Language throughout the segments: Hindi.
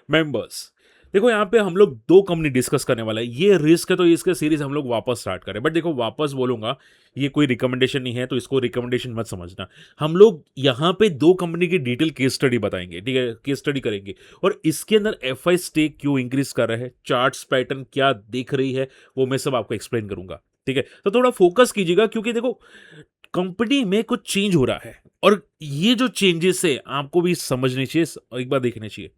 मेंबर्स। देखो यहाँ पे हम लोग दो कंपनी डिस्कस करने वाला है। ये रिस्क है तो इसके सीरीज हम लोग वापस स्टार्ट करें, बट देखो वापस बोलूंगा, ये कोई रिकमेंडेशन नहीं है तो इसको रिकमेंडेशन मत समझना। हम लोग यहाँ पे दो कंपनी की डिटेल केस स्टडी बताएंगे, ठीक है, केस स्टडी करेंगे, और इसके अंदर एफआई स्टेक क्यों इंक्रीज कर रहा है, चार्ट्स पैटर्न क्या दिख रही है, वो मैं सब आपको एक्सप्लेन करूंगा। ठीक है, तो थोड़ा फोकस कीजिएगा क्योंकि देखो कंपनी में कुछ चेंज हो रहा है और ये जो चेंजेस है आपको भी समझने चाहिए, एक बार देखने चाहिए।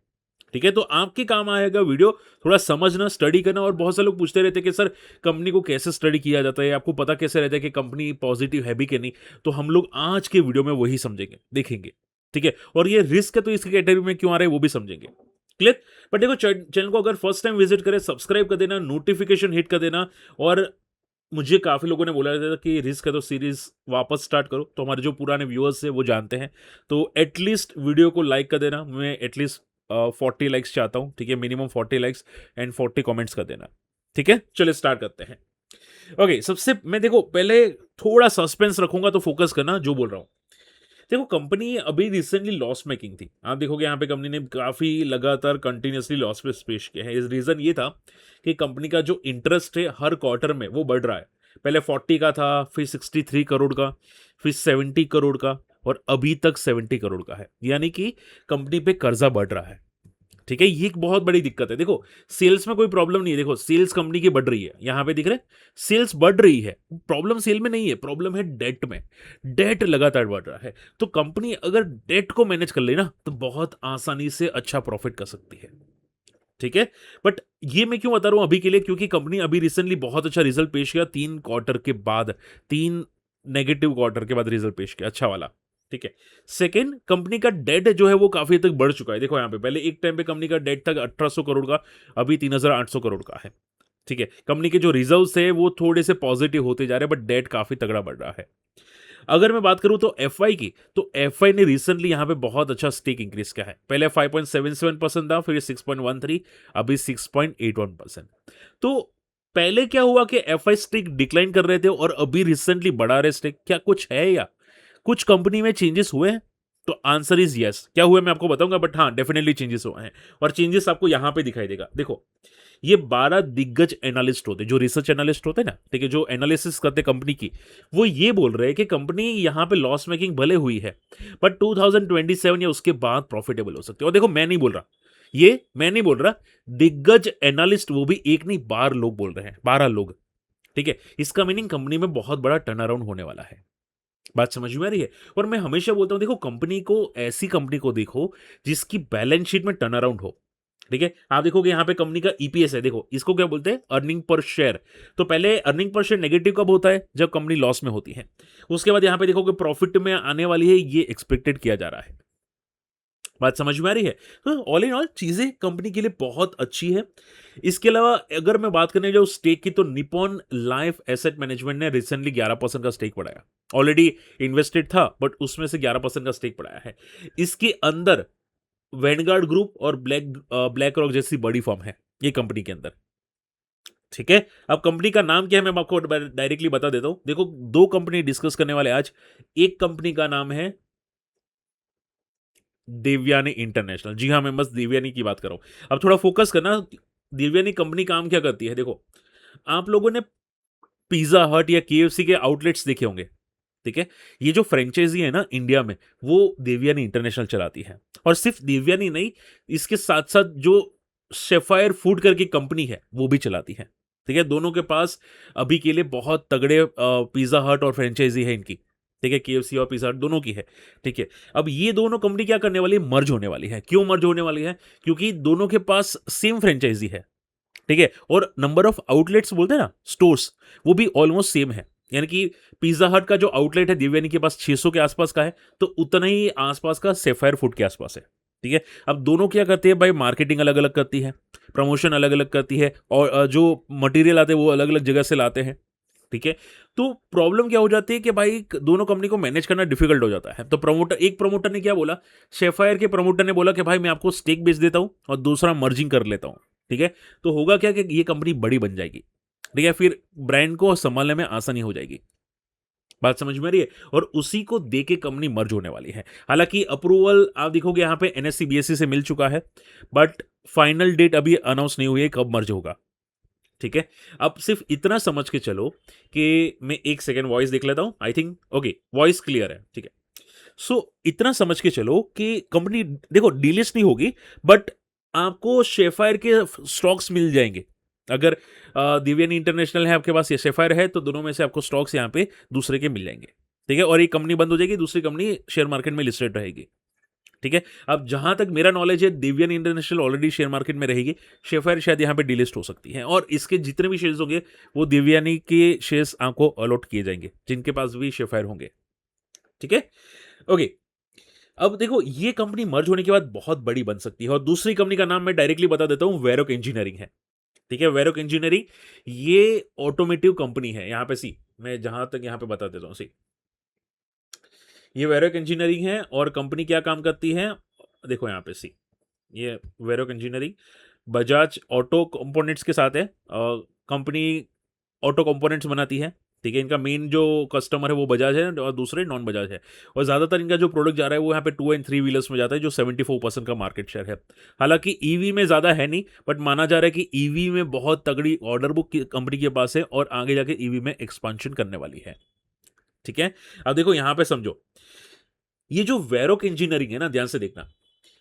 ठीक है, तो आपके काम आएगा वीडियो, थोड़ा समझना, स्टडी करना। और बहुत सारे लोग पूछते रहते हैं कि सर कंपनी को कैसे स्टडी किया जाता है, आपको पता कैसे रहता है कि कंपनी पॉजिटिव है भी कि नहीं। तो हम लोग आज के वीडियो में वही समझेंगे, देखेंगे। ठीक है, और ये रिस्क है तो इसकी कैटेगरी में क्यों आ रहा है वो भी समझेंगे। क्लियर। बट देखो चैनल को अगर फर्स्ट टाइम विजिट करें, सब्सक्राइब कर देना, नोटिफिकेशन हिट कर देना। और मुझे काफी लोगों ने बोला था कि रिस्क है तो सीरीज वापस स्टार्ट करो, तो हमारे जो पुराने व्यूअर्स है वो जानते हैं। तो एटलीस्ट वीडियो को लाइक कर देना, मैं एटलीस्ट 40 लाइक्स चाहता हूं। ठीक है, मिनिमम 40 लाइक्स एंड 40 कमेंट्स कर देना। ठीक है, चलिए स्टार्ट करते हैं। ओके, सबसे मैं देखो पहले थोड़ा सस्पेंस रखूंगा तो फोकस करना जो बोल रहा हूं। देखो कंपनी अभी रिसेंटली लॉस मेकिंग थी, आप देखोगे यहाँ पे कंपनी ने काफी लगातार कंटिन्यूसली लॉस पे पेश किया है। इस रीजन ये था कि कंपनी का जो इंटरेस्ट है हर क्वार्टर में वो बढ़ रहा है। पहले 40 का था, फिर 63 करोड़ का, फिर 70 करोड़ का, और अभी तक 70 करोड़ का है। यानी कि कंपनी पे कर्जा बढ़ रहा है। ठीक है, ये एक बहुत बड़ी दिक्कत है। देखो सेल्स में कोई प्रॉब्लम नहीं है, देखो सेल्स कंपनी की बढ़ रही है, यहां पे दिख रहे सेल्स बढ़ रही है, प्रॉब्लम सेल में नहीं है, प्रॉब्लम है डेट में। डेट लगातार बढ़ रहा है, तो कंपनी अगर डेट को मैनेज कर ले ना तो बहुत आसानी से अच्छा प्रॉफिट कर सकती है। ठीक है, बट ये मैं क्यों बता रहा हूं अभी के लिए, क्योंकि कंपनी अभी रिसेंटली बहुत अच्छा रिजल्ट पेश किया, 3 क्वार्टर के बाद, 3 नेगेटिव क्वार्टर के बाद रिजल्ट पेश किया अच्छा वाला। ठीक है, सेकेंड, कंपनी का डेट जो है वो काफी हद तक बढ़ चुका है। देखो यहाँ पे पहले एक टाइम पे कंपनी का डेट था 1800 करोड़ का, अभी 3800 करोड़ का है। ठीक है, कंपनी के जो रिजर्व्स है वो थोड़े से पॉजिटिव होते जा रहे हैं, बट डेट काफी तगड़ा बढ़ रहा है। अगर मैं बात करूं तो एफआई की, तो एफआई ने रिसेंटली यहां पे बहुत अच्छा स्टेक इंक्रीज किया है। पहले 5.77% था, फिर 6.13, अभी 6.81%। तो पहले क्या हुआ कि एफआई स्टेक डिक्लाइन कर रहे थे और अभी रिसेंटली बढ़ा रहे स्टेक, क्या कुछ है या कुछ कंपनी में चेंजेस हुए हैं? तो आंसर इज यस। क्या हुआ मैं आपको बताऊंगा, बट हाँ डेफिनेटली चेंजेस हुए हैं, और चेंजेस आपको यहां पे दिखाई देगा। देखो ये 12 दिग्गज एनालिस्ट होते, जो रिसर्च एनालिस्ट होते हैं ना, ठीक है, जो एनालिसिस करते कंपनी की, वो ये बोल रहे हैं कि कंपनी यहां पे लॉस मेकिंग भले हुई है, बट 2027 या उसके बाद प्रॉफिटेबल हो सकती है। और देखो मैं नहीं बोल रहा, ये मैं नहीं बोल रहा, दिग्गज एनालिस्ट, वो भी एक नहीं 12 लोग बोल रहे हैं, 12 लोग। ठीक है, इसका मीनिंग कंपनी में बहुत बड़ा टर्न अराउंड होने वाला है। बात समझ में आ रही है? और मैं हमेशा बोलता हूं देखो कंपनी को, ऐसी कंपनी को देखो जिसकी बैलेंस शीट में टर्न अराउंड हो। ठीक है, आप देखोगे यहां पे कंपनी का ईपीएस है, देखो इसको क्या बोलते हैं, अर्निंग पर शेयर। तो पहले अर्निंग पर शेयर नेगेटिव कब होता है, जब कंपनी लॉस में होती है। उसके बाद यहां पे देखोगे प्रॉफिट में आने वाली है, ये एक्सपेक्टेड किया जा रहा है। बात समझ में आ रही है? तो ऑल इन ऑल चीजें कंपनी के लिए बहुत अच्छी है। इसके अलावा अगर मैं बात करने जाऊं स्टेक की, तो निपॉन लाइफ एसेट मैनेजमेंट ने रिसेंटली 11% का स्टेक बढ़ाया। ऑलरेडी इन्वेस्टेड था, बट उसमें से 11% का स्टेक बढ़ाया है। इसके अंदर वैनगार्ड ग्रुप और ब्लैक रॉक जैसी बड़ी फर्म है ये कंपनी के अंदर। ठीक है, अब कंपनी का नाम क्या है मैं आपको डायरेक्टली बता देता हूं। देखो दो कंपनी डिस्कस करने वाले आज। एक कंपनी का नाम है देवयानी इंटरनेशनल। जी हाँ, मैं बस देवयानी की बात कर रहा हूं। अब थोड़ा फोकस करना, देवयानी कंपनी काम क्या करती है। देखो आप लोगों ने पिज्जा हट या केएफसी के आउटलेट्स देखे होंगे। ठीक है, ये जो फ्रेंचाइजी है ना इंडिया में, वो देवयानी इंटरनेशनल चलाती है। और सिर्फ देवयानी नहीं, इसके साथ साथ जो शेफायर फूड करके कंपनी है वो भी चलाती है। ठीक है, दोनों के पास अभी के लिए बहुत तगड़े पिज्जा हट और फ्रेंचाइजी है इनकी। ठीक है, केएफसी और पिज्जा हट दोनों की है। ठीक है, अब ये दोनों कंपनी क्या करने वाली है, मर्ज होने वाली है। क्यों मर्ज होने वाली है? क्योंकि दोनों के पास सेम फ्रेंचाइजी है। ठीक है, और नंबर ऑफ आउटलेट्स बोलते हैं ना, स्टोर्स, वो भी ऑलमोस्ट सेम है। यानी कि पिज्जा हट का जो आउटलेट है दिव्यानी के पास 600 के आसपास का है, तो उतना ही आसपास का सेफायर फूड के आसपास है। ठीक है, अब दोनों क्या करते हैं भाई, मार्केटिंग अलग अलग करती है, प्रमोशन अलग अलग करती है, और जो मटेरियल आते हैं वो अलग अलग जगह से लाते हैं। ठीक है, तो प्रॉब्लम क्या हो जाती है कि भाई दोनों कंपनी को मैनेज करना डिफिकल्ट हो जाता है। तो एक प्रमोटर ने क्या बोला, शेफायर के प्रमोटर ने बोला कि भाई मैं आपको स्टेक बेच देता हूं और दूसरा मर्जिंग कर लेता हूं। ठीक है, तो होगा क्या कि ये कंपनी बड़ी बन जाएगी। ठीक है, फिर ब्रांड को संभालने में आसानी हो जाएगी। बात समझ में आ रही है? और उसी को देके कंपनी मर्ज होने वाली है। हालांकि अप्रूवल आप देखोगे यहाँ पे एनएससी बीएससी से मिल चुका है, बट फाइनल डेट अभी अनाउंस नहीं हुई है कब मर्ज होगा, ठीक है। अब सिर्फ इतना समझ के चलो कि मैं एक सेकेंड वॉइस देख लेता हूं, I think okay voice clear है, ठीक है। सो इतना समझ के चलो कि कंपनी देखो डीलिस्ट नहीं होगी, बट आपको शेफायर के स्टॉक्स मिल जाएंगे। अगर दिव्यानी इंटरनेशनल है आपके पास या शेफायर है, तो दोनों में से आपको स्टॉक्स यहाँ पे दूसरे के मिल जाएंगे, ठीक है। और एक कंपनी बंद हो जाएगी, दूसरी कंपनी शेयर मार्केट में लिस्टेड रहेगी, ठीक है। अब जहां तक मेरा नॉलेज है, Divyani international already share market में रहेगी, शेफायर शायद यहाँ पे डिलिस्ट हो सकती है, और इसके जितने भी शेयर्स होंगे वो दिव्यानी के शेयर्स आपको अलॉट किए जाएंगे, जिनके पास भी शेफायर होंगे, ठीक है। ओके, अब देखो ये कंपनी मर्ज होने के बाद बहुत बड़ी बन सकती है, और दूसरी कंपनी का नाम मैं डायरेक्टली बता देता हूं, वेरोक इंजीनियरिंग है, ठीक है। वेरोक इंजीनियरिंग ये ऑटोमेटिव कंपनी है, यहां पे सी मैं जहां तक यहां पे बता देता हूं, सी ये वेरोक इंजीनियरिंग है, और कंपनी क्या काम करती है देखो यहां पे सी, ये Varroc engineering Bajaj auto components के साथ है, कंपनी ऑटो कंपोनेंट्स बनाती है, ठीक है। इनका मेन जो कस्टमर है वो बजाज है, और दूसरे नॉन बजाज है, और ज़्यादातर इनका जो प्रोडक्ट जा रहा है वो यहाँ पे 2 एंड 3 व्हीलर्स में जाता है, जो 74% का मार्केट शेयर है। हालांकि ईवी में ज़्यादा है नहीं, बट माना जा रहा है कि ईवी में बहुत तगड़ी ऑर्डर बुक कंपनी के पास है, और आगे जाके ईवी में एक्सपांशन करने वाली है, ठीक है। अब देखो यहाँ पे समझो, ये जो वेरोक इंजीनियरिंग है ना, ध्यान से देखना,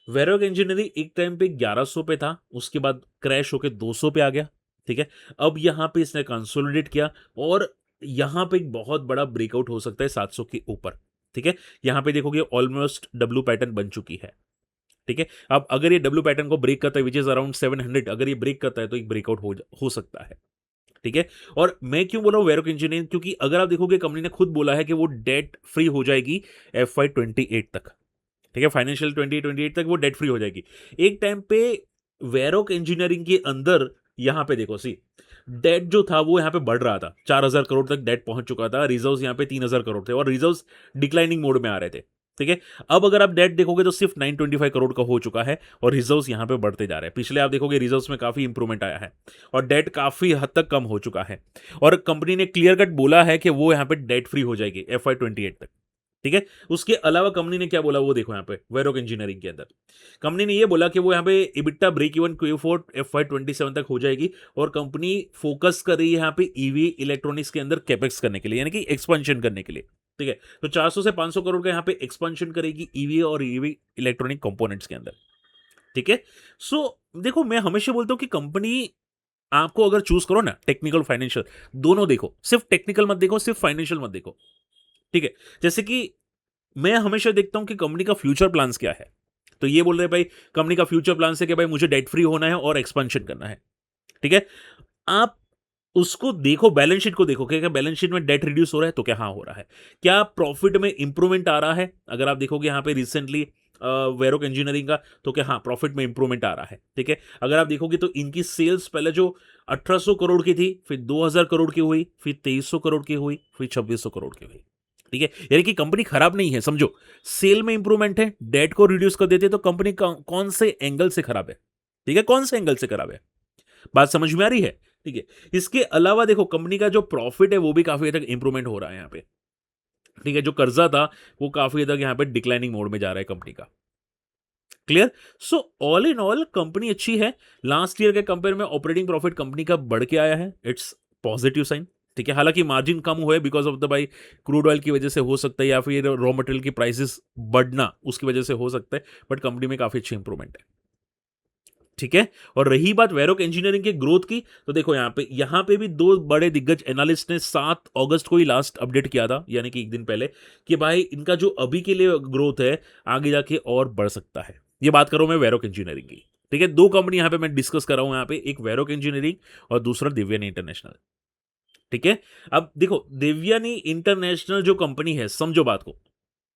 वेरोक इंजीनियरिंग एक टाइम पे 1100 पे था, उसके बाद क्रैश होके 200 पे आ गया, ठीक है। अब यहां पे इसने कंसोलिडेट किया, और यहां पे एक बहुत बड़ा ब्रेकआउट हो सकता है 700 के ऊपर, ठीक है। यहां पे देखोगे ऑलमोस्ट डब्ल्यू पैटर्न बन चुकी है, ठीक है। अब अगर ये डब्ल्यू पैटर्न को ब्रेक करता है, विच इज अराउंड 700, अगर ये ब्रेक करता है तो एक ब्रेकआउट हो सकता है, ठीक है। और मैं क्यों बोला हूं वेरोक इंजीनियरिंग, क्योंकि अगर आप देखोगे कंपनी ने खुद बोला है कि वो डेट फ्री हो जाएगी FY 28 तक, ठीक है। फाइनेंशियल 2028 तक वो डेट फ्री हो जाएगी। एक टाइम पे वेरोक इंजीनियरिंग के अंदर यहां पे देखो सी, डेट जो था वो यहां पे बढ़ रहा था, 4,000 करोड़ तक डेट पहुंच चुका था, रिजर्व्स यहां पे 3,000 करोड़ थे, और रिजर्व्स डिक्लाइनिंग मोड में आ रहे थे, ठीक है। अब अगर आप डेट देखोगे तो सिर्फ 925 करोड़ का हो चुका है, और रिजर्व्स यहां पे बढ़ते जा रहे हैं। पिछले आप देखोगे रिजर्व्स में काफी इंप्रूवमेंट आया है, और डेट काफी हद तक कम हो चुका है, और कंपनी ने क्लियर कट बोला है कि वो यहां पे डेट फ्री हो जाएगी FY 28 तक, ठीक है। उसके अलावा कंपनी ने क्या बोला वो देखो, यहाँ पे वेरोक इंजीनियरिंग के अंदर कंपनी ने ये बोला कि वो यहाँ पे EBITDA break even Q4 FY 27 तक हो जाएगी, और कंपनी फोकस कर रही है यहाँ पे ईवी इलेक्ट्रॉनिक्स के अंदर कैपेक्स करने के लिए, यानी कि एक्सपेंशन करने के लिए, ठीक है। तो 400 से 500 करोड़ का यहाँ पे एक्सपेंशन करेगी ईवी और ईवी इलेक्ट्रॉनिक कंपोनेंट्स के अंदर, ठीक है। सो देखो मैं हमेशा बोलता हूँ कि कंपनी आपको अगर चूज करो ना, टेक्निकल फाइनेंशियल दोनों देखो, सिर्फ टेक्निकल मत देखो, सिर्फ फाइनेंशियल मत देखो, ठीक है। जैसे कि मैं हमेशा देखता हूं कि कंपनी का फ्यूचर प्लान्स क्या है, तो ये बोल रहे हैं भाई कंपनी का फ्यूचर प्लान है कि भाई मुझे डेट फ्री होना है और एक्सपेंशन करना है, ठीक है। आप उसको देखो, बैलेंस शीट को देखो कि क्या बैलेंस शीट में डेट रिड्यूस हो रहा है, तो क्या हाँ हो रहा है, क्या प्रॉफिट में इंप्रूवमेंट आ रहा है, अगर आप देखोगे यहाँ पे रिसेंटली वेरोक इंजीनियरिंग का, तो क्या हाँ प्रॉफिट में इंप्रूवमेंट आ रहा है, ठीक है। अगर आप देखोगे तो इनकी सेल्स पहले जो 1800 करोड़ की थी, फिर 2000 करोड़ की हुई, फिर 2300 करोड़ की हुई, फिर 2600 करोड़ की हुई, ठीक है। यानी कि कंपनी खराब नहीं है, समझो सेल में इंप्रूवमेंट है, डेट को रिड्यूस कर देते तो कंपनी कौन से एंगल से खराब है, ठीक है, कौन से एंगल से खराब है, बात समझ में आ रही है, ठीक है। इसके अलावा देखो कंपनी का जो प्रॉफिट है वो भी काफी हद तक इंप्रूवमेंट हो रहा है यहाँ पे, ठीक है। जो कर्जा था वो काफी हद तक यहाँ पे डिक्लाइनिंग मोड में जा रहा है कंपनी का, clear. So all in all company अच्छी है, लास्ट ईयर के कंपेयर में ऑपरेटिंग प्रॉफिट कंपनी का बढ़ के आया है, इट्स पॉजिटिव साइन, ठीक है। हालांकि मार्जिन कम हुए बिकॉज ऑफ द भाई क्रूड ऑयल की वजह से हो सकता है, या फिर रॉ मटेरियल की प्राइसेस बढ़ना उसकी वजह से हो सकता है, बट कंपनी में काफी अच्छी इंप्रूवमेंट है, ठीक है। और रही बात वेरोक इंजीनियरिंग के ग्रोथ की, तो देखो यहाँ पे भी दो बड़े दिग्गज एनालिस्ट ने 7 अगस्त को ही लास्ट अपडेट किया था, यानी कि एक दिन पहले, कि भाई इनका जो अभी के लिए ग्रोथ है आगे जाके और बढ़ सकता है। ये बात करो मैं वेरोक इंजीनियरिंग की, ठीक है। दो कंपनी यहाँ पे मैं डिस्कस कर रहा हूं, यहाँ पे एक वेरोक इंजीनियरिंग और दूसरा दिव्यानी इंटरनेशनल, ठीक है। अब देखो दिव्यानी इंटरनेशनल जो कंपनी है, समझो बात को,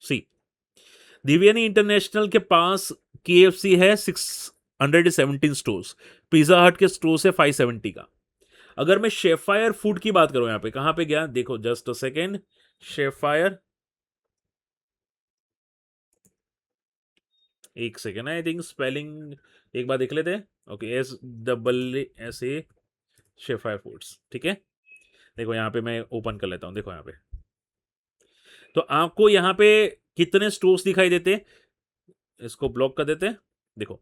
सी दिव्यानी इंटरनेशनल के पास KFC है 617 स्टोर्स, पिज्जा हट के स्टोर है 570 का। अगर मैं शेफायर फूड की बात करूं, यहां पे कहां पे गया देखो, जस्ट अ सेकेंड, शेफायर, एक सेकेंड, आई थिंक स्पेलिंग एक बार देख लेते हैं, ओके, S AA शेफायर फूड्स, ठीक है। देखो यहां पे मैं ओपन कर लेता हूं, देखो यहां पे, तो आपको यहां पे कितने स्टोर्स दिखाई देते हैं, इसको ब्लॉक कर देते हैं, देखो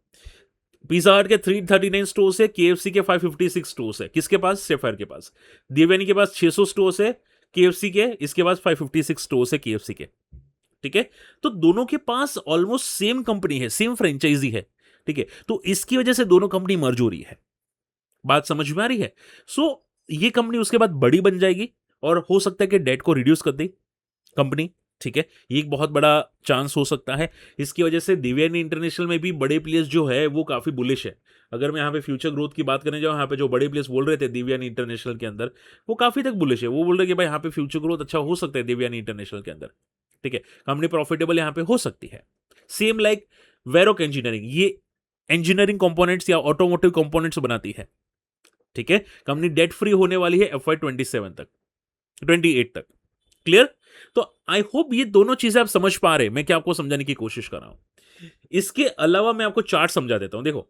पिज्जा हट के 339 स्टोर्स है, केएफसी के 556 स्टोर्स है। किसके पास? सेफायर के पास। देवयानी के पास 600 स्टोर्स है केएफसी के, इसके पास 556 स्टोर्स है केएफसी के। ठीक है, तो दोनों के पास ऑलमोस्ट सेम कंपनी है, सेम फ्रेंचाइजी है। ठीक है, तो इसकी वजह से दोनों कंपनी मर्ज हो रही है। बात समझ में आ रही है? सो ये कंपनी उसके बाद बड़ी बन जाएगी और हो सकता है कि डेट को रिड्यूस कर दे कंपनी। ठीक है, ये एक बहुत बड़ा चांस हो सकता है। इसकी वजह से देवयानी इंटरनेशनल में भी बड़े प्लेयर्स जो है वो काफी बुलिश है। अगर मैं यहाँ पे फ्यूचर ग्रोथ की बात करने जाऊँ, यहाँ पे जो बड़े प्लेयर्स बोल रहे थे देवयानी इंटरनेशनल के अंदर, वो काफी तक बुलिश है। वो बोल रहे कि भाई यहाँ पे फ्यूचर ग्रोथ अच्छा हो सकता है देवयानी इंटरनेशनल के अंदर। ठीक है, कंपनी प्रॉफिटेबल यहाँ पे हो सकती है। सेम लाइक वेरोक इंजीनियरिंग, ये इंजीनियरिंग कंपोनेंट्स या ऑटोमोटिव कंपोनेंट्स बनाती है। ठीक है, कंपनी डेट फ्री होने वाली है FY 27 तक, 28 तक। क्लियर? तो आई होप ये दोनों चीजें आप समझ पा रहे हैं, मैं क्या आपको समझाने की कोशिश कर रहा हूं। इसके अलावा मैं आपको चार्ट समझा देता हूं। देखो,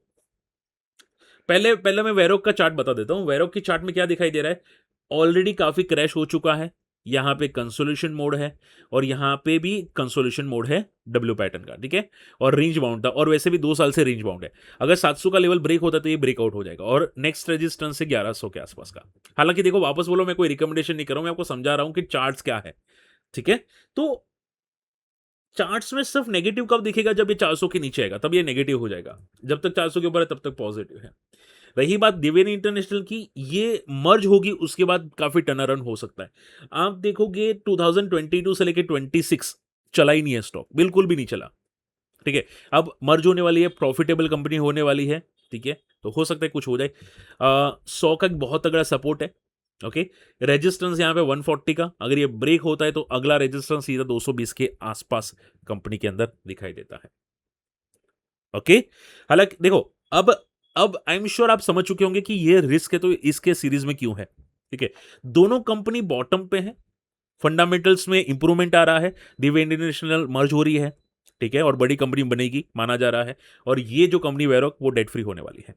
पहले पहले मैं वेरोक का चार्ट बता देता हूं। वेरोक की चार्ट में क्या दिखाई दे रहा है? ऑलरेडी काफी क्रैश हो चुका है। यहां पे कंसोलेशन मोड है और यहां पे भी कंसोलेशन मोड है डब्ल्यू पैटर्न का। ठीक है, और रेंज बाउंड था, और वैसे भी 2 साल से रेंज बाउंड है। अगर 700 का लेवल ब्रेक होता तो ये ब्रेकआउट हो जाएगा, और नेक्स्ट रेजिस्टेंस है 1100 के आसपास का। हालांकि देखो, वापस बोलो, मैं कोई रिकमेंडेशन नहीं कर रहा हूं, मैं आपको समझा रहा हूं कि चार्ट्स क्या है। ठीक है, तो चार्ट्स में सिर्फ नेगेटिव कब दिखेगा? जब ये 400 के नीचे आएगा तब ये नेगेटिव हो जाएगा। जब तक 400 के ऊपर है तब तक पॉजिटिव है। रही बात देवयानी इंटरनेशनल की, ये मर्ज होगी उसके बाद काफी टर्न अराउंड हो सकता है। आप देखोगे 2022 से लेके 26 चला ही नहीं है स्टॉक, बिल्कुल भी नहीं चला। ठीक है, अब मर्ज होने वाली है, प्रॉफिटेबल कंपनी होने वाली है। ठीक है, तो हो सकता है कुछ हो जाए। 100 का एक बहुत तगड़ा सपोर्ट है। ओके, रेजिस्टेंस यहाँ पे 140 का, अगर ये ब्रेक होता है तो अगला रेजिस्टेंस सीधा 220 के आसपास कंपनी के अंदर दिखाई देता है। ओके, हालांकि देखो, अब आई एम श्योर आप समझ चुके होंगे कि ये रिस्क है तो इसके सीरीज में क्यों है। ठीक है, दोनों कंपनी बॉटम पे है, फंडामेंटल्स में इंप्रूवमेंट आ रहा है, दिव्य इंटरनेशनल मर्ज हो रही है। ठीक है, और बड़ी कंपनी बनेगी माना जा रहा है, और ये जो कंपनी वेरोक वो डेट फ्री होने वाली है।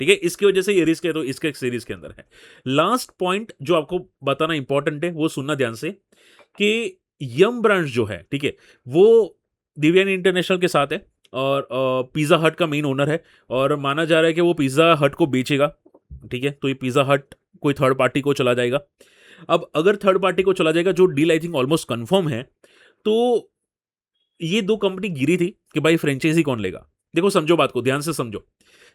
ठीक है, इसकी वजह से ये रिस्क है तो इसके सीरीज के अंदर है। लास्ट पॉइंट जो आपको बताना इंपॉर्टेंट है वो सुनना ध्यान से, कि यम ब्रांच जो है, ठीक है, वो दिव्यानी इंटरनेशनल के साथ है, और पिज्जा हट का मेन ओनर है, और माना जा रहा है कि वो पिज्जा हट को बेचेगा। ठीक है, तो ये पिज्जा हट कोई थर्ड पार्टी को चला जाएगा। अब अगर थर्ड पार्टी को चला जाएगा, जो deal I think almost confirm है, तो ये दो कंपनी गिरी थी कि भाई फ्रेंचाइजी कौन लेगा। देखो, समझो बात को, ध्यान से समझो।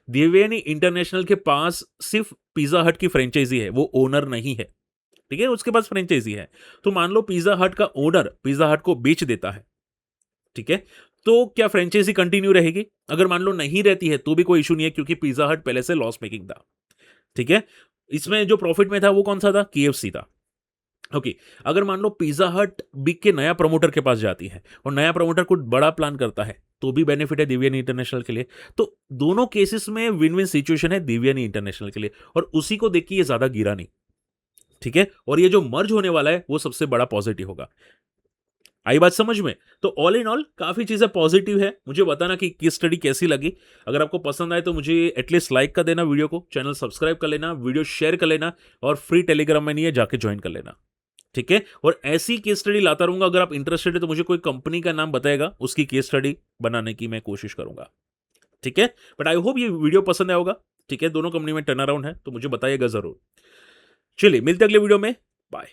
देवयानी इंटरनेशनल के पास सिर्फ पिज्जा हट की फ्रेंचाइजी है, वो ओनर नहीं है। ठीक है, उसके पास फ्रेंचाइजी है। तो मान लो पिज्जा हट का ओनर पिज्जा हट को बेच देता है। ठीक है, तो क्या फ्रेंचाइजी कंटिन्यू रहेगी? अगर मान लो नहीं रहती है तो भी कोई इशू नहीं है, क्योंकि पिज्जा हट पहले से लॉस मेकिंग था। ठीक है, इसमें जो प्रॉफिट में था वो कौन सा था? केएफसी था। ओके, अगर मान लो पिज्जा हट बिक के नया प्रमोटर के पास जाती है, और नया प्रमोटर कुछ बड़ा प्लान करता है, तो भी बेनिफिट है दिव्यानी इंटरनेशनल के लिए। तो दोनों केसेस में विन विन सिचुएशन है दिव्यानी इंटरनेशनल के लिए, और उसी को देख के ये ज्यादा गिरा नहीं। ठीक है, और ये जो मर्ज होने वाला है वो सबसे बड़ा पॉजिटिव होगा। आई बात समझ में? तो ऑल इन ऑल काफी चीजें पॉजिटिव है। मुझे बताना कि केस स्टडी कैसी लगी। अगर आपको पसंद आए तो मुझे एटलीस्ट लाइक कर देना वीडियो को, चैनल सब्सक्राइब कर लेना, वीडियो शेयर कर लेना, और फ्री टेलीग्राम में नहीं है जाके ज्वाइन कर लेना। ठीक है, और ऐसी केस स्टडी लाता रहूंगा। अगर आप इंटरेस्टेड है तो मुझे कोई कंपनी का नाम बताएगा, उसकी केस स्टडी बनाने की मैं कोशिश करूंगा। ठीक है, बट आई होप ये वीडियो पसंद आया होगा। ठीक है, दोनों कंपनी में टर्न अराउंड है तो मुझे बताइएगा जरूर। चलिए, मिलते अगले वीडियो में। बाय।